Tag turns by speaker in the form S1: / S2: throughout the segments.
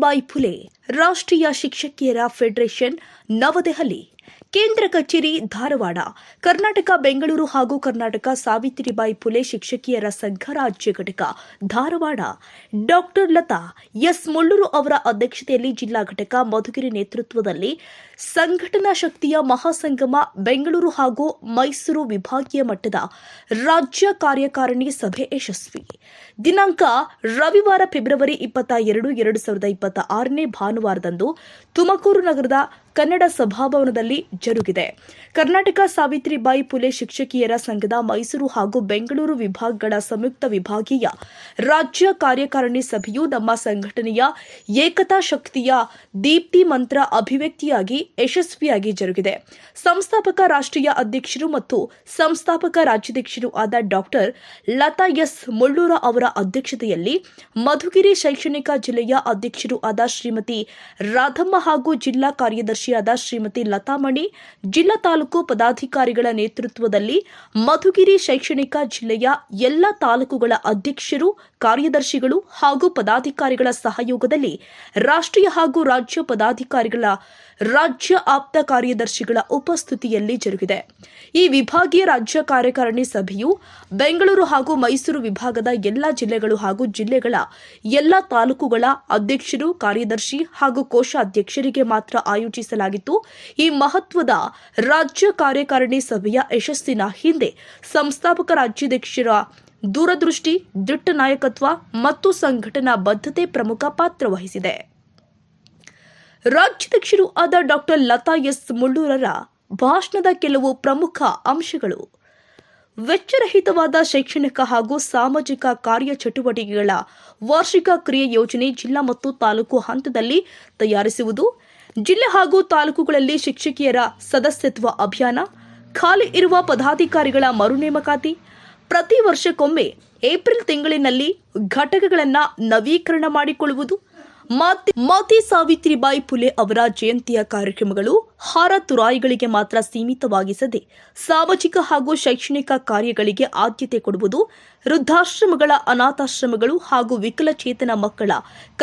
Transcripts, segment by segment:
S1: ಸಾವಿತ್ರಿಬಾಯಿ ಫುಲೆ ರಾಷ್ಟ್ರೀಯ ಶಿಕ್ಷಕಿಯರ ಫೆಡರೇಷನ್ ನವದೆಹಲಿ, ಕೇಂದ್ರ ಕಚೇರಿ ಧಾರವಾಡ, ಕರ್ನಾಟಕ ಬೆಂಗಳೂರು ಹಾಗೂ ಕರ್ನಾಟಕ ಸಾವಿತ್ರಿಬಾಯಿ ಫುಲೆ ಶಿಕ್ಷಕಿಯರ ಸಂಘ ರಾಜ್ಯ ಘಟಕ ಧಾರವಾಡ, ಡಾಕ್ಟರ್ ಲತಾ ಎಸ್ ಮುಳ್ಳೂರು ಅವರ ಅಧ್ಯಕ್ಷತೆಯಲ್ಲಿ ಜಿಲ್ಲಾ ಘಟಕ ಮಧುಗಿರಿ ನೇತೃತ್ವದಲ್ಲಿ ಸಂಘಟನಾ ಶಕ್ತಿಯ ಮಹಾಸಂಗಮ ಬೆಂಗಳೂರು ಹಾಗೂ ಮೈಸೂರು ವಿಭಾಗೀಯ ಮಟ್ಟದ ರಾಜ್ಯ ಕಾರ್ಯಕಾರಿಣಿ ಸಭೆ ಯಶಸ್ವಿ. ದಿನಾಂಕ ರವಿವಾರ ಫೆಬ್ರವರಿ 22, 2026 ಭಾನುವಾರದಂದು ತುಮಕೂರು ನಗರದ ಕನ್ನಡ ಸಭಾಭವನದಲ್ಲಿ ಜರುಗಿದೆ. ಕರ್ನಾಟಕ ಸಾವಿತ್ರಿಬಾಯಿ ಫುಲೆ ಶಿಕ್ಷಕಿಯರ ಸಂಘದ ಮೈಸೂರು ಹಾಗೂ ಬೆಂಗಳೂರು ವಿಭಾಗಗಳ ಸಂಯುಕ್ತ ವಿಭಾಗೀಯ ರಾಜ್ಯ ಕಾರ್ಯಕಾರಿಣಿ ಸಭೆಯು ನಮ್ಮ ಸಂಘಟನೆಯ ಏಕತಾ ಶಕ್ತಿಯ ದೀಪ್ತಿ ಮಂತ್ರ ಅಭಿವ್ಯಕ್ತಿಯಾಗಿ ಯಶಸ್ವಿಯಾಗಿ ಜರುಗಿದೆ. ಸಂಸ್ಥಾಪಕ ರಾಷ್ಟ್ರೀಯ ಅಧ್ಯಕ್ಷರು ಮತ್ತು ಸಂಸ್ಥಾಪಕ ರಾಜ್ಯಾಧ್ಯಕ್ಷರು ಆದ ಡಾಕ್ಟರ್ ಲತಾ ಎಸ್ ಮುಳ್ಳೂರ ಅವರ ಅಧ್ಯಕ್ಷತೆಯಲ್ಲಿ ಮಧುಗಿರಿ ಶೈಕ್ಷಣಿಕ ಜಿಲ್ಲೆಯ ಅಧ್ಯಕ್ಷರು ಆದ ಶ್ರೀಮತಿ ರಾಧಮ್ಮ ಹಾಗೂ ಜಿಲ್ಲಾ ಕಾರ್ಯದರ್ಶಿಯಾದ ಶ್ರೀಮತಿ ಲತಾಮಣಿ, ಜಿಲ್ಲಾ ತಾಲೂಕು ಪದಾಧಿಕಾರಿಗಳ ನೇತೃತ್ವದಲ್ಲಿ ಮಧುಗಿರಿ ಶೈಕ್ಷಣಿಕ ಜಿಲ್ಲೆಯ ಎಲ್ಲ ತಾಲೂಕುಗಳ ಅಧ್ಯಕ್ಷರು, ಕಾರ್ಯದರ್ಶಿಗಳು ಹಾಗೂ ಪದಾಧಿಕಾರಿಗಳ ಸಹಯೋಗದಲ್ಲಿ ರಾಷ್ಟ್ರೀಯ ಹಾಗೂ ರಾಜ್ಯ ಪದಾಧಿಕಾರಿಗಳ ರಾಜ್ಯ ಆಪ್ತ ಕಾರ್ಯದರ್ಶಿಗಳ ಉಪಸ್ಥಿತಿಯಲ್ಲಿ ಜರುಗಿದೆ. ಈ ವಿಭಾಗೀಯ ರಾಜ್ಯ ಕಾರ್ಯಕಾರಿಣಿ ಸಭೆಯು ಬೆಂಗಳೂರು ಹಾಗೂ ಮೈಸೂರು ವಿಭಾಗದ ಎಲ್ಲ ಜಿಲ್ಲೆಗಳು ಹಾಗೂ ಜಿಲ್ಲೆಗಳ ಎಲ್ಲ ತಾಲೂಕುಗಳ ಅಧ್ಯಕ್ಷರು, ಕಾರ್ಯದರ್ಶಿ ಹಾಗೂ ಕೋಶಾಧ್ಯಕ್ಷರಿಗೆ ಮಾತ್ರ ಆಯೋಜಿಸಲಾಗಿತ್ತು. ಈ ಮಹತ್ವದ ರಾಜ್ಯ ಕಾರ್ಯಕಾರಿಣಿ ಸಭೆಯ ಯಶಸ್ಸಿನ ಹಿಂದೆ ಸಂಸ್ಥಾಪಕ ರಾಜ್ಯಾಧ್ಯಕ್ಷರ ದೂರದೃಷ್ಟಿ, ದಿಟ್ಟ ನಾಯಕತ್ವ ಮತ್ತು ಸಂಘಟನಾ ಬದ್ಧತೆ ಪ್ರಮುಖ ಪಾತ್ರ ವಹಿಸಿದೆ. ರಾಜ್ಯಾಧ್ಯಕ್ಷರು ಆದ ಡಾಕ್ಟರ್ ಲತಾ ಎಸ್ ಮುಳ್ಳೂರರ ಭಾಷಣದ ಕೆಲವು ಪ್ರಮುಖ ಅಂಶಗಳು: ವೆಚ್ಚರಹಿತವಾದ ಶೈಕ್ಷಣಿಕ ಹಾಗೂ ಸಾಮಾಜಿಕ ಕಾರ್ಯಚಟುವಟಿಕೆಗಳ ವಾರ್ಷಿಕ ಕ್ರಿಯೆ ಯೋಜನೆ ಜಿಲ್ಲಾ ಮತ್ತು ತಾಲೂಕು ಹಂತದಲ್ಲಿ ತಯಾರಿಸುವುದು, ಜಿಲ್ಲೆ ಹಾಗೂ ತಾಲೂಕುಗಳಲ್ಲಿ ಶಿಕ್ಷಕಿಯರ ಸದಸ್ಯತ್ವ ಅಭಿಯಾನ, ಖಾಲಿ ಇರುವ ಪದಾಧಿಕಾರಿಗಳ ಮರು ನೇಮಕಾತಿ, ಪ್ರತಿ ವರ್ಷಕ್ಕೊಮ್ಮೆ ಏಪ್ರಿಲ್ ತಿಂಗಳಿನಲ್ಲಿ ಘಟಕಗಳನ್ನು ನವೀಕರಣ ಮಾಡಿಕೊಳ್ಳುವುದು, ಮಾತೆ ಸಾವಿತ್ರಿಬಾಯಿ ಫುಲೆ ಅವರ ಜಯಂತಿಯ ಕಾರ್ಯಕ್ರಮಗಳು ಹಾರ ತುರಾಯಿಗಳಿಗೆ ಮಾತ್ರ ಸೀಮಿತವಾಗಿಸದೆ ಸಾಮಾಜಿಕ ಹಾಗೂ ಶೈಕ್ಷಣಿಕ ಕಾರ್ಯಗಳಿಗೆ ಆದ್ಯತೆ ಕೊಡುವುದು, ವೃದ್ಧಾಶ್ರಮಗಳ, ಅನಾಥಾಶ್ರಮಗಳು ಹಾಗೂ ವಿಕಲಚೇತನ ಮಕ್ಕಳ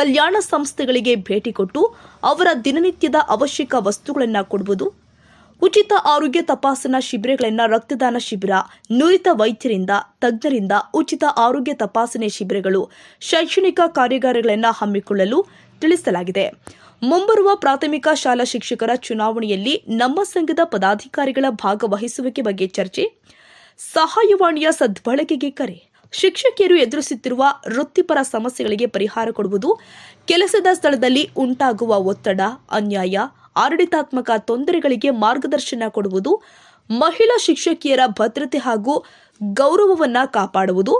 S1: ಕಲ್ಯಾಣ ಸಂಸ್ಥೆಗಳಿಗೆ ಭೇಟಿ ಕೊಟ್ಟು ಅವರ ದಿನನಿತ್ಯದ ಅವಶ್ಯಕ ವಸ್ತುಗಳನ್ನು ಕೊಡುವುದು, ಉಚಿತ ಆರೋಗ್ಯ ತಪಾಸಣಾ ಶಿಬಿರಗಳನ್ನು, ರಕ್ತದಾನ ಶಿಬಿರ, ನುರಿತ ವೈದ್ಯರಿಂದ, ತಜ್ಞರಿಂದ ಉಚಿತ ಆರೋಗ್ಯ ತಪಾಸಣೆ ಶಿಬಿರಗಳು, ಶೈಕ್ಷಣಿಕ ಕಾರ್ಯಾಗಾರಗಳನ್ನು ಹಮ್ಮಿಕೊಳ್ಳಲು ತಿಳಿಸಲಾಗಿದೆ. ಮುಂಬರುವ ಪ್ರಾಥಮಿಕ ಶಾಲಾ ಶಿಕ್ಷಕರ ಚುನಾವಣೆಯಲ್ಲಿ ನಮ್ಮ ಸಂಘದ ಪದಾಧಿಕಾರಿಗಳ ಭಾಗವಹಿಸುವಿಕೆ ಬಗ್ಗೆ ಚರ್ಚೆ, ಸಹಾಯವಾಣಿಯ ಸದ್ಬಳಕೆಗೆ ಕರೆ, ಶಿಕ್ಷಕಿಯರು ಎದುರಿಸುತ್ತಿರುವ ವೃತ್ತಿಪರ ಸಮಸ್ಯೆಗಳಿಗೆ ಪರಿಹಾರ ಕೊಡುವುದು, ಕೆಲಸದ ಸ್ಥಳದಲ್ಲಿ ಉಂಟಾಗುವ ಒತ್ತಡ, ಅನ್ಯಾಯ, ಆಡಳಿತಾತ್ಮಕ ತೊಂದರೆಗಳಿಗೆ ಮಾರ್ಗದರ್ಶನ ಕೊಡುವುದು, ಮಹಿಳಾ ಶಿಕ್ಷಕಿಯರ ಭದ್ರತೆ ಹಾಗೂ ಗೌರವವನ್ನು ಕಾಪಾಡುವುದು,